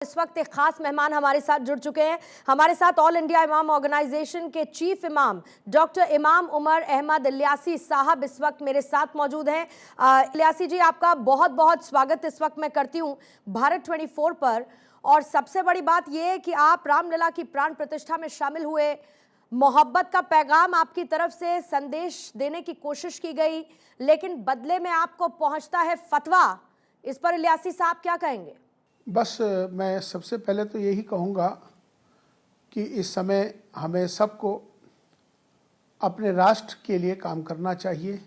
इस वक्त एक खास मेहमान हमारे साथ जुड़ चुके हैं। हमारे साथ ऑल इंडिया इमाम ऑर्गेनाइजेशन के चीफ इमाम डॉक्टर इमाम उमर अहमद इलियासी साहब इस वक्त मेरे साथ मौजूद हैं। इलियासी जी, आपका बहुत बहुत स्वागत इस वक्त मैं करती हूं भारत 24 पर। और सबसे बड़ी बात यह है कि आप रामलला की प्राण प्रतिष्ठा में शामिल हुए, मोहब्बत का पैगाम आपकी तरफ से संदेश देने की कोशिश की गई, लेकिन बदले में आपको पहुंचता है फतवा। इस पर इलियासी साहब क्या कहेंगे? बस मैं सबसे पहले तो यही कहूँगा कि इस समय हमें सबको अपने राष्ट्र के लिए काम करना चाहिए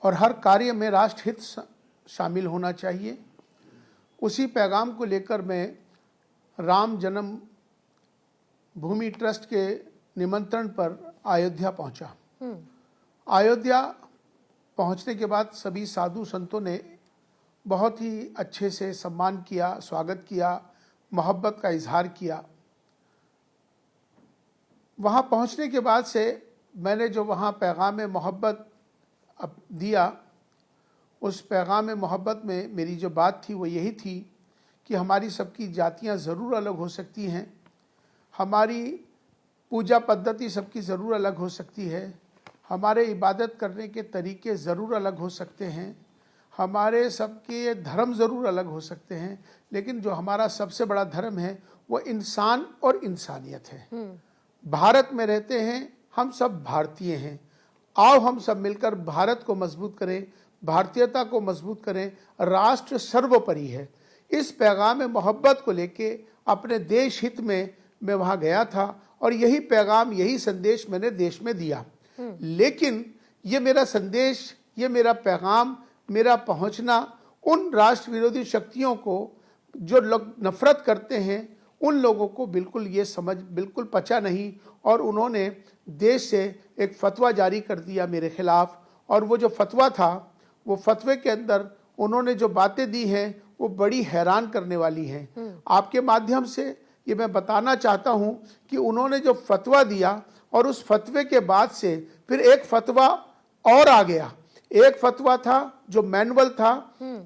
और हर कार्य में राष्ट्र हित शामिल होना चाहिए। उसी पैगाम को लेकर मैं राम जन्म भूमि ट्रस्ट के निमंत्रण पर अयोध्या पहुंचा। अयोध्या पहुंचने के बाद सभी साधु संतों ने बहुत ही अच्छे से सम्मान किया, स्वागत किया, मोहब्बत का इजहार किया। वहाँ पहुँचने के बाद से मैंने जो वहाँ पैगाम मोहब्बत दिया, उस पैगाम मोहब्बत में मेरी जो बात थी वो यही थी कि हमारी सबकी जातियाँ ज़रूर अलग हो सकती हैं, हमारी पूजा पद्धति सबकी ज़रूर अलग हो सकती है, हमारे इबादत करने के तरीके ज़रूर अलग हो सकते हैं, हमारे सबके धर्म ज़रूर अलग हो सकते हैं, लेकिन जो हमारा सबसे बड़ा धर्म है वो इंसान और इंसानियत है। भारत में रहते हैं, हम सब भारतीय हैं। आओ हम सब मिलकर भारत को मजबूत करें, भारतीयता को मजबूत करें। राष्ट्र सर्वोपरि है। इस पैगाम मोहब्बत को लेके अपने देश हित में मैं वहाँ गया था और यही पैगाम, यही संदेश मैंने देश में दिया। लेकिन ये मेरा संदेश, ये मेरा पैगाम, मेरा पहुंचना उन राष्ट्र विरोधी शक्तियों को, जो लोग नफरत करते हैं, उन लोगों को बिल्कुल ये समझ बिल्कुल पचा नहीं और उन्होंने देश से एक फतवा जारी कर दिया मेरे खिलाफ। और वो जो फतवा था, वो फतवे के अंदर उन्होंने जो बातें दी हैं वो बड़ी हैरान करने वाली हैं। आपके माध्यम से ये मैं बताना चाहता हूँ कि उन्होंने जो फतवा दिया और उस फतवे के बाद से फिर एक फतवा और आ गया। एक फतवा था जो मैनुअल था,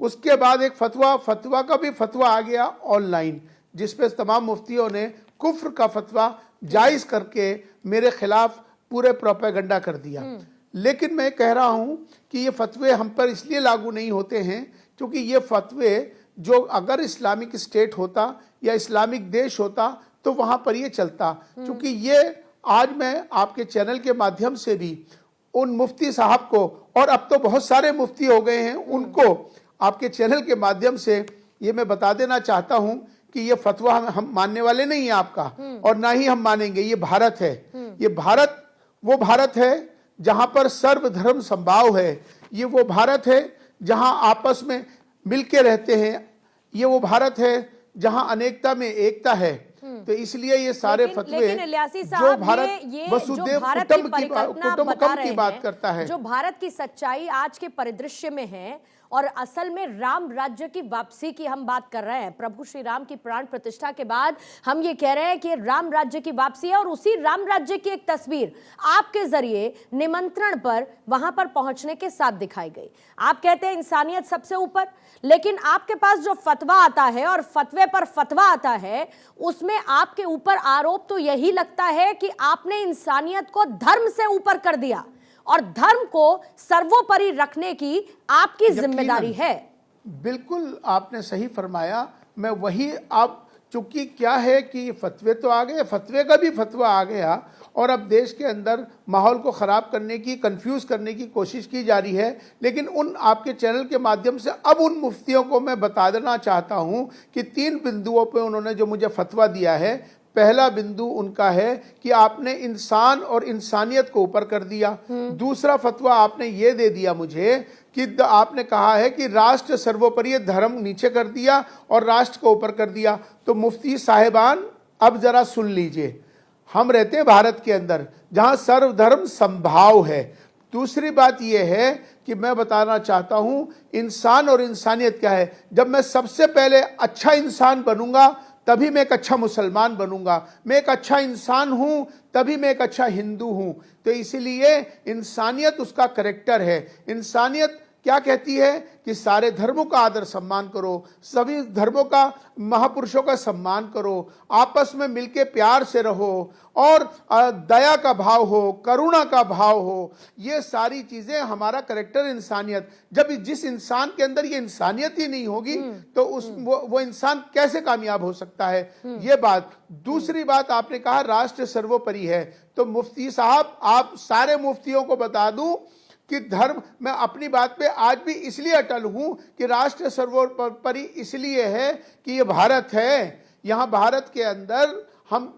उसके बाद एक फतवा का भी फतवा आ गया ऑनलाइन, जिसपे तमाम मुफ्तियों ने कुफ्र का फतवा जायज करके मेरे खिलाफ पूरे प्रोपेगेंडा कर दिया। लेकिन मैं कह रहा हूं कि ये फतवे हम पर इसलिए लागू नहीं होते हैं क्योंकि ये फतवे जो अगर इस्लामिक स्टेट होता या इस्लामिक देश होता तो वहां पर ये चलता। क्योंकि ये आज मैं आपके चैनल के माध्यम से भी उन मुफ्ती साहब को, और अब तो बहुत सारे मुफ्ती हो गए हैं, उनको आपके चैनल के माध्यम से ये मैं बता देना चाहता हूं कि ये फतवा हम मानने वाले नहीं है आपका, और ना ही हम मानेंगे। ये भारत है, ये भारत वो भारत है जहां पर सर्वधर्म संभाव है। ये वो भारत है जहां आपस में मिलके रहते हैं। ये वो भारत है जहां अनेकता में एकता है। तो इसलिए ये सारे फतवे जो भारत वसुदेव कुटुंबकम की बात करता है, जो भारत की सच्चाई आज के परिदृश्य में है, और असल में राम राज्य की वापसी की हम बात कर रहे हैं। प्रभु श्री राम की प्राण प्रतिष्ठा के बाद हम ये कह रहे हैं कि राम राज्य की वापसी है, और उसी राम राज्य की एक तस्वीर आपके जरिए निमंत्रण पर वहां पर पहुंचने के साथ दिखाई गई। आप कहते हैं इंसानियत सबसे ऊपर, लेकिन आपके पास जो फतवा आता है और फतवे पर फतवा आता है, उसमें आपके ऊपर आरोप तो यही लगता है कि आपने इंसानियत को धर्म से ऊपर कर दिया और धर्म को सर्वोपरि रखने की आपकी जिम्मेदारी है। बिल्कुल आपने सही फरमाया। मैं वही, आप चूंकि क्या है कि फतवे तो आ गए, फतवे का भी फतवा आ गया, और अब देश के अंदर माहौल को ख़राब करने की, कंफ्यूज करने की कोशिश की जा रही है। लेकिन उन आपके चैनल के माध्यम से अब उन मुफ्तियों को मैं बता देना चाहता हूं कि 3 बिंदुओं पे उन्होंने जो मुझे फतवा दिया है। पहला बिंदु उनका है कि आपने इंसान और इंसानियत को ऊपर कर दिया। दूसरा फतवा आपने ये दे दिया मुझे कि आपने कहा है कि राष्ट्र सर्वोपरि, धर्म नीचे कर दिया और राष्ट्र को ऊपर कर दिया। तो मुफ्ती साहिबान अब जरा सुन लीजिए, हम रहते हैं भारत के अंदर जहां सर्वधर्म संभाव है। दूसरी बात यह है कि मैं बताना चाहता हूं इंसान और इंसानियत क्या है। जब मैं सबसे पहले अच्छा इंसान बनूंगा तभी मैं एक अच्छा मुसलमान बनूंगा। मैं एक अच्छा इंसान हूं तभी मैं एक अच्छा हिंदू हूं। तो इसीलिए इंसानियत उसका करेक्टर है। इंसानियत क्या कहती है कि सारे धर्मों का आदर सम्मान करो, सभी धर्मों का, महापुरुषों का सम्मान करो, आपस में मिलके प्यार से रहो और दया का भाव हो, करुणा का भाव हो। ये सारी चीजें हमारा करेक्टर, इंसानियत। जब जिस इंसान के अंदर ये इंसानियत ही नहीं होगी तो वो इंसान कैसे कामयाब हो सकता है? ये बात। दूसरी बात, आपने कहा राष्ट्र सर्वोपरि है, तो मुफ्ती साहब, आप सारे मुफ्तियों को बता दूं कि धर्म, मैं अपनी बात पे आज भी इसलिए अटल हूं कि राष्ट्र सर्वोपरि इसलिए है कि ये भारत है। यहां भारत के अंदर हम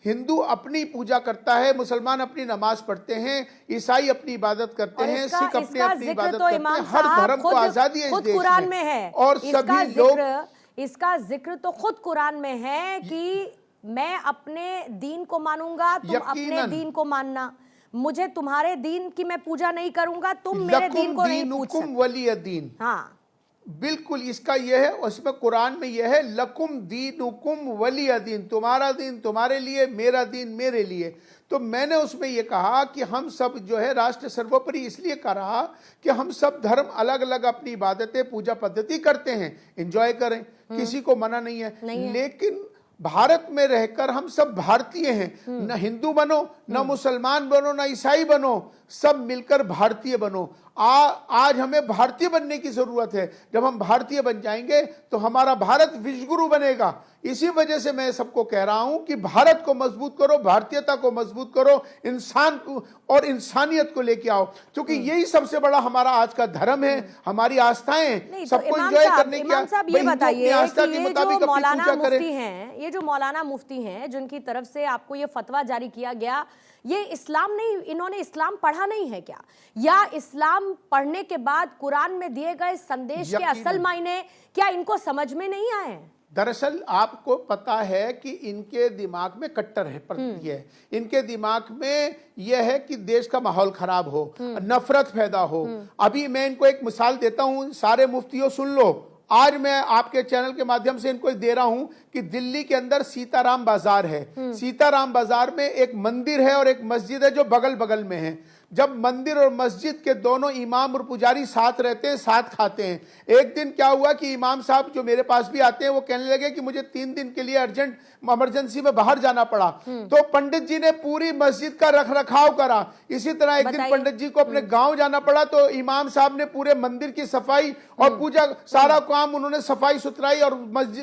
हिंदू अपनी पूजा करता है, मुसलमान अपनी नमाज पढ़ते हैं, ईसाई अपनी इबादत करते हैं, सिख अपनी इबादत करते हैं। हर धर्म को आजादी है इस देश कुरान में है, और सभी लोग, इसका जिक्र तो खुद कुरान में है कि मैं अपने दीन को मानूंगा, तुम अपने दीन को मानना, मुझे तुम्हारे दीन की मैं पूजा नहीं करूंगा, तुम मेरे दीन को नहीं पूछ सकते। वली दीन, हाँ बिल्कुल, इसका यह है, उसमें कुरान में यह है, लकुम दीनुकुम वली दीन, तुम्हारा दीन तुम्हारे लिए, मेरा दीन मेरे लिए। तो मैंने उसमें यह कहा कि हम सब जो है राष्ट्र सर्वोपरि इसलिए कहा कि हम सब धर्म अलग अलग अपनी इबादतें, पूजा पद्धति करते हैं, एंजॉय करें, किसी को मना नहीं है। लेकिन भारत में रहकर हम सब भारतीय हैं, न हिंदू बनो, न मुसलमान बनो, न ईसाई बनो, सब मिलकर भारतीय बनो। आज हमें भारतीय बनने की जरूरत है। जब हम भारतीय बन जाएंगे तो हमारा भारत विश्वगुरु बनेगा। इसी वजह से मैं सबको कह रहा हूं कि भारत को मजबूत करो, भारतीयता को मजबूत करो, इंसान को और इंसानियत को लेके आओ, क्योंकि यही सबसे बड़ा हमारा आज का धर्म है, हमारी आस्थाएं, सबको एंजॉय करने की। ये बताइए ये जो मौलाना मुफ्ती हैं जिनकी तरफ से आपको ये फतवा जारी किया गया, ये इस्लाम नहीं, इन्होंने इस्लाम पढ़ा नहीं है क्या? या इस्लाम पढ़ने के बाद कुरान में दिए गए संदेश के असल मायने क्या इनको समझ में नहीं आए? दरअसल आपको पता है कि इनके दिमाग में कट्टर है पड़ती है, इनके दिमाग में यह है कि देश का माहौल खराब हो, नफरत पैदा हो। अभी मैं इनको एक मिसाल देता हूं, सारे मुफ्तियों सुन लो। आज मैं आपके चैनल के माध्यम से इनको दे रहा हूं कि दिल्ली के अंदर सीताराम बाजार है। सीताराम बाजार में एक मंदिर है और एक मस्जिद है जो बगल बगल में है। जब मंदिर और मस्जिद के दोनों इमाम और पुजारी साथ रहते हैं, साथ खाते हैं। एक दिन क्या हुआ कि इमाम साहब जो मेरे पास भी आते हैं वो कहने लगे कि मुझे 3 दिन के लिए अर्जेंट इमरजेंसी में बाहर जाना पड़ा। तो पंडित जी ने पूरी मस्जिद का रख रखाव करा। इसी तरह एक दिन पंडित जी को अपने गांव जाना पड़ा तो इमाम साहब ने पूरे मंदिर की सफाई और पूजा, सारा काम उन्होंने सफाई सुथराई और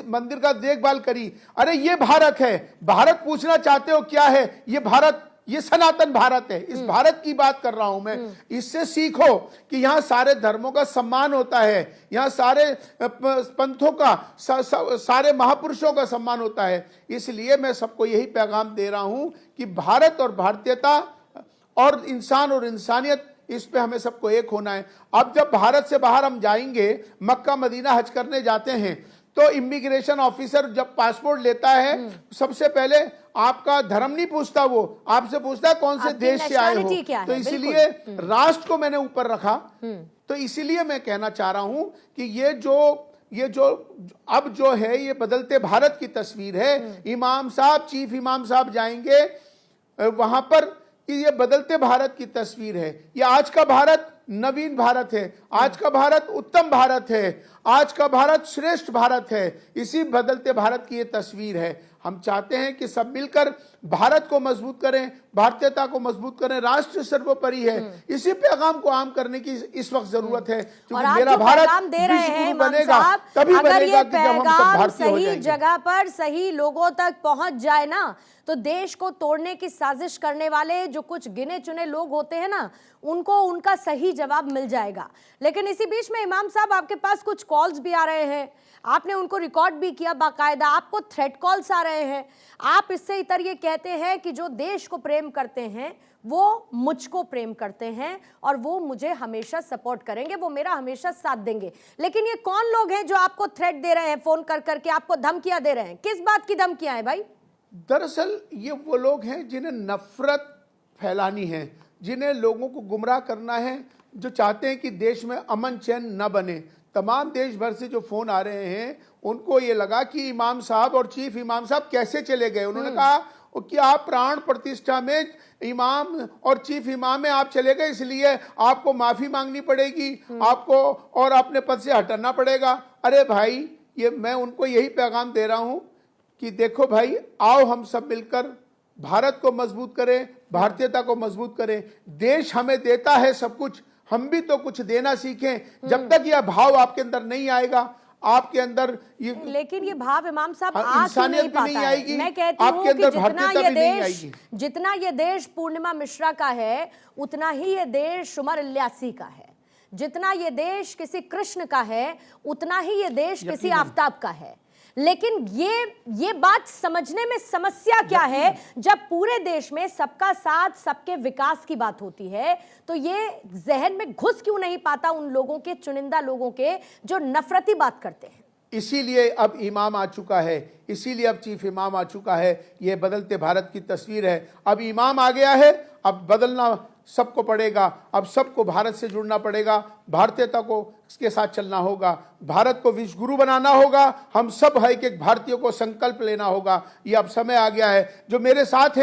मंदिर का देखभाल करी। अरे ये भारत है। भारत पूछना चाहते हो क्या है? ये भारत, ये सनातन भारत है। इस भारत की बात कर रहा हूं मैं। इससे सीखो कि यहां सारे धर्मों का सम्मान होता है, यहां सारे पंथों का, सारे महापुरुषों का सम्मान होता है। इसलिए मैं सबको यही पैगाम दे रहा हूं कि भारत और भारतीयता और इंसान और इंसानियत, इस पे हमें सबको एक होना है। अब जब भारत से बाहर हम जाएंगे, मक्का मदीना हज करने जाते हैं, तो इमिग्रेशन ऑफिसर जब पासपोर्ट लेता है, सबसे पहले आपका धर्म नहीं पूछता, वो आपसे पूछता है कौन से देश से आए हो। तो इसीलिए राष्ट्र को मैंने ऊपर रखा। तो इसीलिए मैं कहना चाह रहा हूं कि ये जो अब जो है ये बदलते भारत की तस्वीर है। इमाम साहब, चीफ इमाम साहब जाएंगे वहां पर कि ये बदलते भारत की तस्वीर है। ये आज का भारत नवीन भारत है, आज का भारत उत्तम भारत है, आज का भारत श्रेष्ठ भारत है। इसी बदलते भारत की ये तस्वीर है। हम चाहते हैं कि सब मिलकर भारत को मजबूत करें, भारतीयता को मजबूत करें। राष्ट्र सर्वोपरि है। इसी पैगाम को आम करने की इस वक्त जरूरत है, क्योंकि मेरा भारत विश्वगुरु बनेगा, तभी बनेगा कि जब हम सब भारतीय हो जाएंगे। सही जगह पर सही लोगों तक पहुंच जाए ना, तो देश को तोड़ने की साजिश करने वाले जो कुछ गिने चुने लोग होते हैं ना, उनको उनका सही जवाब मिल जाएगा। लेकिन इसी बीच में इमाम साहब आपके पास कुछ कॉल्स भी आ रहे हैं, आपने उनको रिकॉर्ड भी किया बाकायदा, आपको थ्रेट कॉल्स आ रहे हैं। आप इससे इतर ये कहते हैं कि जो देश को प्रेम करते हैं वो मुझको प्रेम करते हैं और वो मुझे हमेशा सपोर्ट करेंगे, वो मेरा हमेशा साथ देंगे। लेकिन ये कौन लोग हैं जो आपको थ्रेट दे रहे हैं, फोन कर करके आपको धमकियां दे रहे हैं? किस बात की धमकियां हैं भाई? दरअसल ये वो लोग हैं जिन्हें नफरत फैलानी है, जिन्हें लोगों को गुमराह करना है, जो चाहते हैं कि देश में अमन चैन न बने। तमाम देश भर से जो फोन आ रहे हैं, उनको ये लगा कि इमाम साहब और चीफ इमाम साहब कैसे चले गए। उन्होंने कहा वो कि आप प्राण प्रतिष्ठा में इमाम और चीफ इमाम में आप चले गए, इसलिए आपको माफी मांगनी पड़ेगी, आपको और अपने पद से हटना पड़ेगा। अरे भाई, ये मैं उनको यही पैगाम दे रहा हूं कि देखो भाई, आओ हम सब मिलकर भारत को मजबूत करें, भारतीयता को मजबूत करें। देश हमें देता है सब कुछ, हम भी तो कुछ देना सीखें। जब तक यह भाव आपके अंदर नहीं आएगा, आपके अंदर ये, लेकिन ये भाव इमाम साहब आ इंसानियत नहीं भी नहीं पाता आएगी, है। मैं कहती आपके हूँ कि अंदर भारतीयता भी नहीं आएगी। जितना ये देश पूर्णिमा मिश्रा का है, उतना ही ये देश उमर इल्यासी का है। जितना ये देश किसी कृष्ण का है, उतना ही ये देश किसी आफताब का है। लेकिन ये बात समझने में समस्या क्या है, जब पूरे देश में सबका साथ, सबके विकास की बात होती है, तो ये जहन में घुस क्यों नहीं पाता उन लोगों के, चुनिंदा लोगों के, जो नफरती बात करते हैं। इसीलिए अब इमाम आ चुका है, इसीलिए अब चीफ इमाम आ चुका है। यह बदलते भारत की तस्वीर है। अब इमाम आ गया है, अब बदलना सबको पड़ेगा। अब सबको भारत से जुड़ना पड़ेगा, भारतीयता को इसके साथ चलना होगा, भारत को विश्व गुरु बनाना होगा। हम सब है कि एक भारतीयों को संकल्प लेना होगा। ये अब समय आ गया है। जो मेरे साथ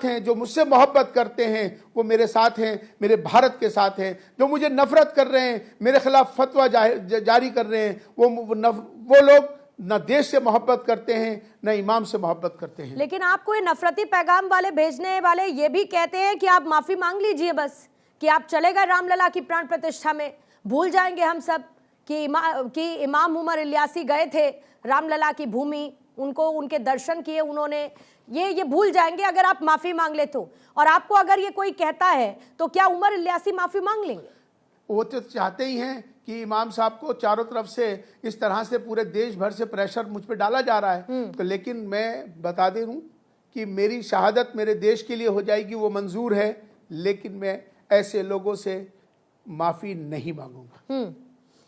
हैं, जो मुझसे मोहब्बत करते हैं, वो मेरे साथ हैं, मेरे भारत के साथ हैं। जो मुझे नफरत कर रहे हैं, मेरे खिलाफ फतवा जारी कर रहे हैं, वो लोग न देश से मोहब्बत करते हैं, न इमाम से मोहब्बत करते हैं। लेकिन आपको ये नफरती पैगाम वाले भेजने वाले ये भी कहते हैं कि आप माफी मांग लीजिए, बस कि आप चले गए रामलला की प्राण प्रतिष्ठा में, भूल जाएंगे हम सब कि इमाम उमर इल्यासी गए थे रामलला की भूमि, उनको उनके दर्शन किए उन्होंने, ये भूल जाएंगे अगर आप माफी मांग ले तो। और आपको अगर ये कोई कहता है तो क्या उमर इल्यासी माफी मांग लेंगे? वो तो चाहते ही हैं कि इमाम साहब को चारों तरफ से इस तरह से पूरे देश भर से प्रेशर मुझ पे डाला जा रहा है। तो लेकिन मैं बता दे दूं कि मेरी शहादत मेरे देश के लिए हो जाएगी, वो मंजूर है, लेकिन मैं ऐसे लोगों से माफी नहीं मांगूंगा।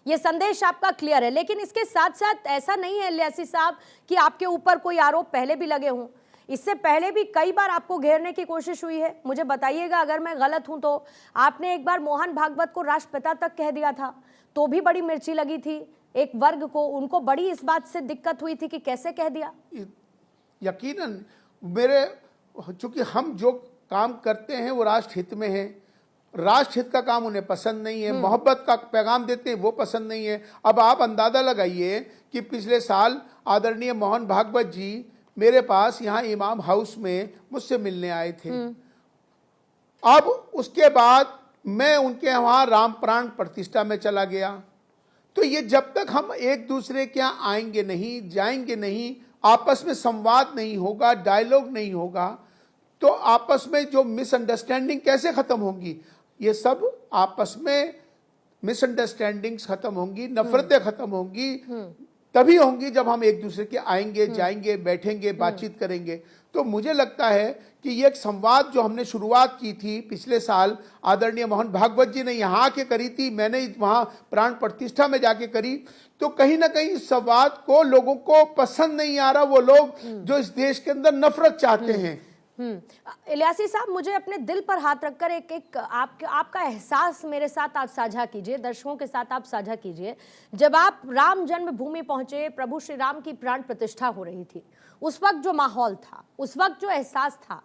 ये संदेश आपका क्लियर है। लेकिन इसके साथ साथ ऐसा नहीं है इल्यासी साहब कि आपके ऊपर कोई आरोप पहले भी लगे हों। इससे पहले भी कई बार आपको घेरने की कोशिश हुई है। मुझे बताइएगा अगर मैं गलत हूं तो। आपने एक बार मोहन भागवत को राष्ट्रपिता तक कह दिया था, तो भी बड़ी मिर्ची लगी थी एक वर्ग को, उनको बड़ी इस बात से दिक्कत हुई थी कि कैसे कह दिया। यकीनन चूंकि हम जो काम करते हैं वो राष्ट्र हित में है, राष्ट्र हित का काम उन्हें पसंद नहीं है, मोहब्बत का पैगाम देते हैं वो पसंद नहीं है। अब आप अंदाजा लगाइए कि पिछले साल आदरणीय मोहन भागवत जी मेरे पास यहाँ इमाम हाउस में मुझसे मिलने आए थे। अब उसके बाद मैं उनके वहां राम प्राण प्रतिष्ठा में चला गया। तो ये जब तक हम एक दूसरे के यहाँ आएंगे नहीं, जाएंगे नहीं, आपस में संवाद नहीं होगा, डायलॉग नहीं होगा, तो आपस में जो मिसअंडरस्टैंडिंग कैसे खत्म होंगी? ये सब आपस में मिसअंडरस्टैंडिंग्स खत्म होंगी, नफरतें खत्म होंगी, तभी होंगी जब हम एक दूसरे के आएंगे, जाएंगे, बैठेंगे, बातचीत करेंगे। तो मुझे लगता है कि ये एक संवाद जो हमने शुरुआत की थी पिछले साल, आदरणीय मोहन भागवत जी ने यहाँ आके करी थी, मैंने वहाँ प्राण प्रतिष्ठा में जाके करी, तो कहीं ना कहीं इस संवाद को लोगों को पसंद नहीं आ रहा। वो लोग जो इस देश के अंदर नफरत चाहते हैं। इल्यासी साहब, मुझे अपने दिल पर हाथ रखकर एक आपका एहसास मेरे साथ आप साझा कीजिए, दर्शकों के साथ आप साझा कीजिए। जब आप राम जन्मभूमि पहुंचे, प्रभु श्री राम की प्राण प्रतिष्ठा हो रही थी, उस वक्त जो माहौल था, उस वक्त जो एहसास था,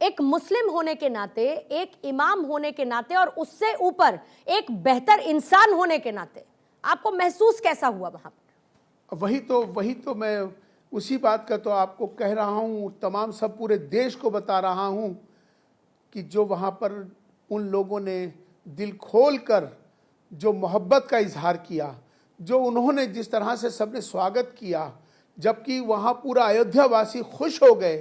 एक मुस्लिम होने के नाते, एक इमाम होने के नाते, और उससे ऊपर एक बेहतर इंसान होने के नाते, आपको महसूस कैसा हुआ वहां पर? वही तो मैं उसी बात का तो आपको कह रहा हूँ, तमाम सब पूरे देश को बता रहा हूँ कि जो वहाँ पर उन लोगों ने दिल खोल कर जो मोहब्बत का इजहार किया, जो उन्होंने जिस तरह से सबने स्वागत किया, जबकि वहाँ पूरा अयोध्या वासी खुश हो गए,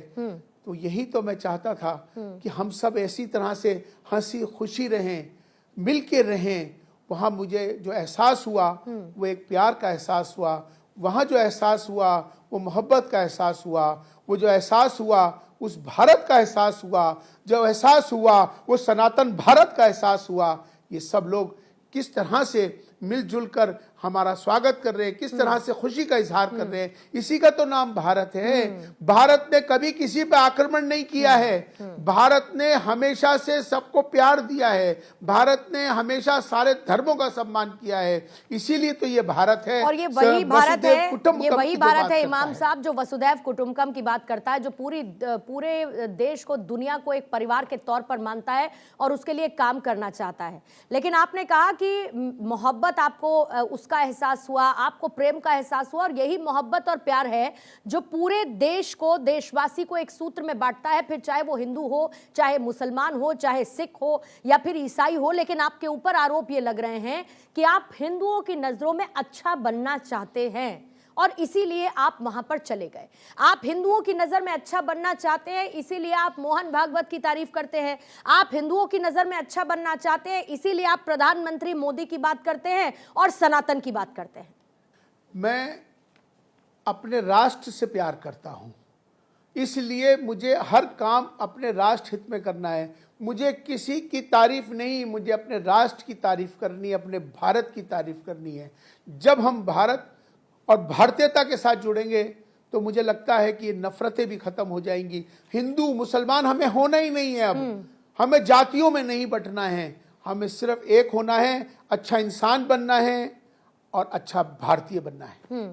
तो यही तो मैं चाहता था कि हम सब ऐसी तरह से हंसी खुशी रहें, मिल के रहें। वहाँ मुझे जो एहसास हुआ वो एक प्यार का एहसास हुआ, वहाँ जो एहसास हुआ वो मोहब्बत का एहसास हुआ, वो जो एहसास हुआ उस भारत का एहसास हुआ, जो एहसास हुआ वो सनातन भारत का एहसास हुआ। ये सब लोग किस तरह से मिलजुल कर हमारा स्वागत कर रहे हैं, किस तरह से खुशी का इजहार कर रहे हैं, इसी का तो नाम भारत है। भारत ने कभी किसी पे आक्रमण नहीं किया है, भारत ने हमेशा से सबको प्यार दिया है, भारत ने हमेशा सारे धर्मों का सम्मान किया है, इसीलिए तो ये भारत है। और ये वही भारत है, ये वही भारत है इमाम है। साहब जो वसुधैव कुटुंबकम की बात करता है, जो पूरे देश को, दुनिया को एक परिवार के तौर पर मानता है और उसके लिए काम करना चाहता है। लेकिन आपने कहा कि मोहब्बत, आपको उसका एहसास हुआ, आपको प्रेम का एहसास हुआ, और यही मोहब्बत और प्यार है जो पूरे देश को, देशवासी को एक सूत्र में बांटता है, फिर चाहे वो हिंदू हो, चाहे मुसलमान हो, चाहे सिख हो या फिर ईसाई हो। लेकिन आपके ऊपर आरोप ये लग रहे हैं कि आप हिंदुओं की नजरों में अच्छा बनना चाहते हैं और इसीलिए आप वहां पर चले गए। आप हिंदुओं की नजर में अच्छा बनना चाहते हैं, इसीलिए आप मोहन भागवत की तारीफ करते हैं। आप हिंदुओं की नजर में अच्छा बनना चाहते हैं, इसीलिए आप प्रधानमंत्री मोदी की बात करते हैं और सनातन की बात करते हैं। मैं अपने राष्ट्र से प्यार करता हूं, इसलिए मुझे हर काम अपने राष्ट्र हित में करना है। मुझे किसी की तारीफ नहीं, मुझे अपने राष्ट्र की तारीफ करनी है, अपने भारत की तारीफ करनी है। जब हम भारत और भारतीयता के साथ जुड़ेंगे तो मुझे लगता है कि ये नफरतें भी खत्म हो जाएंगी। हिंदू मुसलमान हमें होना ही नहीं है, अब हमें जातियों में नहीं बंटना है, हमें सिर्फ एक होना है, अच्छा इंसान बनना है और अच्छा भारतीय बनना है।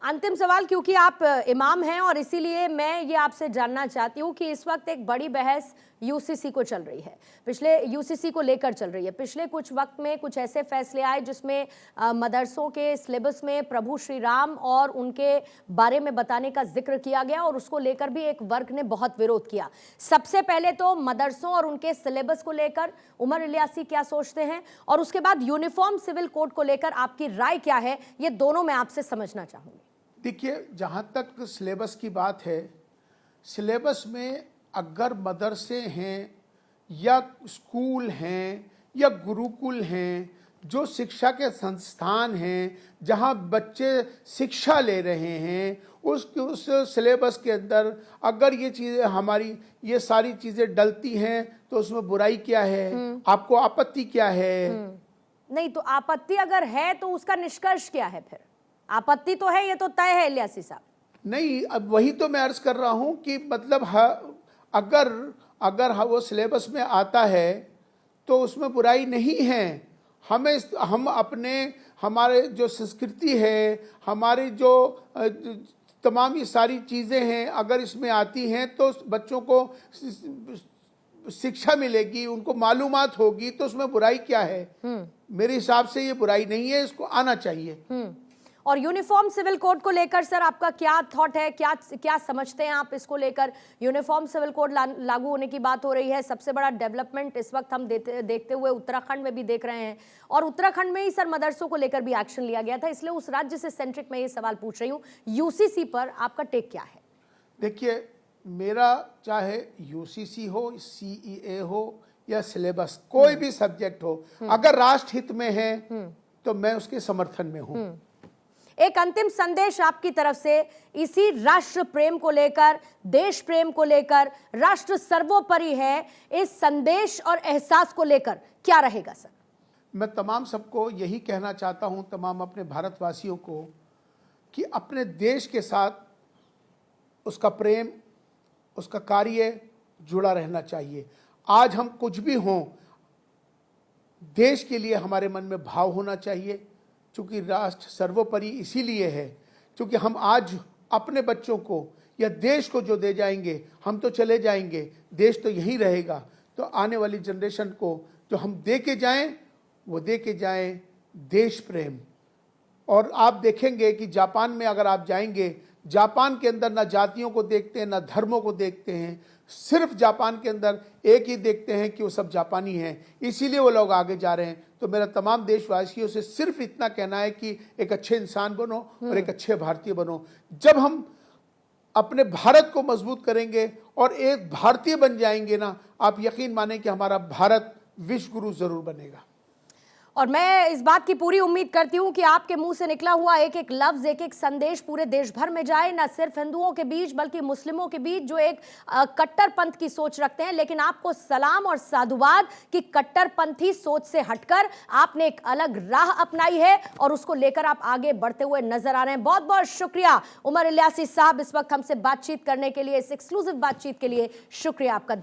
अंतिम सवाल, क्योंकि आप इमाम हैं और इसीलिए मैं ये आपसे जानना चाहती हूँ कि इस वक्त एक बड़ी बहस यूसीसी को चल रही है, यूसीसी को लेकर चल रही है। पिछले कुछ वक्त में कुछ ऐसे फैसले आए जिसमें मदरसों के सिलेबस में प्रभु श्री राम और उनके बारे में बताने का जिक्र किया गया और उसको लेकर भी एक वर्ग ने बहुत विरोध किया। सबसे पहले तो मदरसों और उनके सिलेबस को लेकर उमर इलियासी क्या सोचते हैं, और उसके बाद यूनिफॉर्म सिविल कोड को लेकर आपकी राय क्या है, ये दोनों मैं आपसे समझना चाहूँगी। देखिए, जहाँ तक सिलेबस की बात है, सिलेबस में अगर मदरसे हैं या स्कूल हैं या गुरुकुल हैं, जो शिक्षा के संस्थान हैं जहाँ बच्चे शिक्षा ले रहे हैं, उस सिलेबस के अंदर अगर ये चीज़ें, हमारी ये सारी चीज़ें डलती हैं तो उसमें बुराई क्या है? आपको आपत्ति क्या है? नहीं तो आपत्ति अगर है तो उसका निष्कर्ष क्या है? फिर आपत्ति तो है, ये तो तय है इलियासी साहब। नहीं, अब वही तो मैं अर्ज कर रहा हूं कि मतलब अगर वो सिलेबस में आता है तो उसमें बुराई नहीं है। हम अपने, हमारे जो संस्कृति है, हमारी जो तमाम ये सारी चीज़ें हैं, अगर इसमें आती हैं तो बच्चों को शिक्षा मिलेगी, उनको मालूमात होगी, तो उसमें बुराई क्या है? मेरे हिसाब से ये बुराई नहीं है, इसको आना चाहिए। और यूनिफॉर्म सिविल कोड को लेकर सर आपका क्या थॉट है, क्या समझते हैं आप इसको लेकर? यूनिफॉर्म सिविल कोड लागू होने की बात हो रही है, सबसे बड़ा डेवलपमेंट इस वक्त हम देखते हुए उत्तराखंड में भी देख रहे हैं, और उत्तराखंड में ही सर मदरसों को लेकर भी एक्शन लिया गया था, इसलिए उस राज्य से सेंट्रिक मैं ये सवाल पूछ रही हूँ। यूसीसी पर आपका टेक क्या है? देखिए, मेरा चाहे यूसीसी हो, सीईए हो या सिलेबस, कोई भी सब्जेक्ट हो, अगर राष्ट्र हित में है तो मैं उसके समर्थन में हूँ। एक अंतिम संदेश आपकी तरफ से इसी राष्ट्र प्रेम को लेकर, देश प्रेम को लेकर, राष्ट्र सर्वोपरि है, इस संदेश और एहसास को लेकर क्या रहेगा सर? मैं तमाम सबको यही कहना चाहता हूं, तमाम अपने भारतवासियों को, कि अपने देश के साथ उसका प्रेम, उसका कार्य जुड़ा रहना चाहिए। आज हम कुछ भी हों, देश के लिए हमारे मन में भाव होना चाहिए, क्योंकि राष्ट्र सर्वोपरि इसीलिए है क्योंकि हम आज अपने बच्चों को या देश को जो दे जाएंगे, हम तो चले जाएंगे, देश तो यहीं रहेगा, तो आने वाली जनरेशन को जो हम दे के जाएं, वो दे के जाएं देश प्रेम। और आप देखेंगे कि जापान में अगर आप जाएंगे, जापान के अंदर ना जातियों को देखते हैं, ना धर्मों को देखते हैं, सिर्फ जापान के अंदर एक ही देखते हैं कि वो सब जापानी हैं, इसीलिए वो लोग आगे जा रहे हैं। तो मेरा तमाम देशवासियों से सिर्फ इतना कहना है कि एक अच्छे इंसान बनो और एक अच्छे भारतीय बनो। जब हम अपने भारत को मजबूत करेंगे और एक भारतीय बन जाएंगे ना, आप यकीन माने कि हमारा भारत विश्व गुरु जरूर बनेगा। और मैं इस बात की पूरी उम्मीद करती हूं कि आपके मुंह से निकला हुआ एक एक लफ्ज, एक एक संदेश पूरे देश भर में जाए, न सिर्फ हिंदुओं के बीच बल्कि मुस्लिमों के बीच जो एक कट्टरपंथ की सोच रखते हैं। लेकिन आपको सलाम और साधुवाद कि कट्टरपंथी सोच से हटकर आपने एक अलग राह अपनाई है और उसको लेकर आप आगे बढ़ते हुए नजर आ रहे हैं। बहुत बहुत शुक्रिया उमर इलियासी साहब, इस वक्त हमसे बातचीत करने के लिए, इस एक्सक्लूसिव बातचीत के लिए शुक्रिया आपका।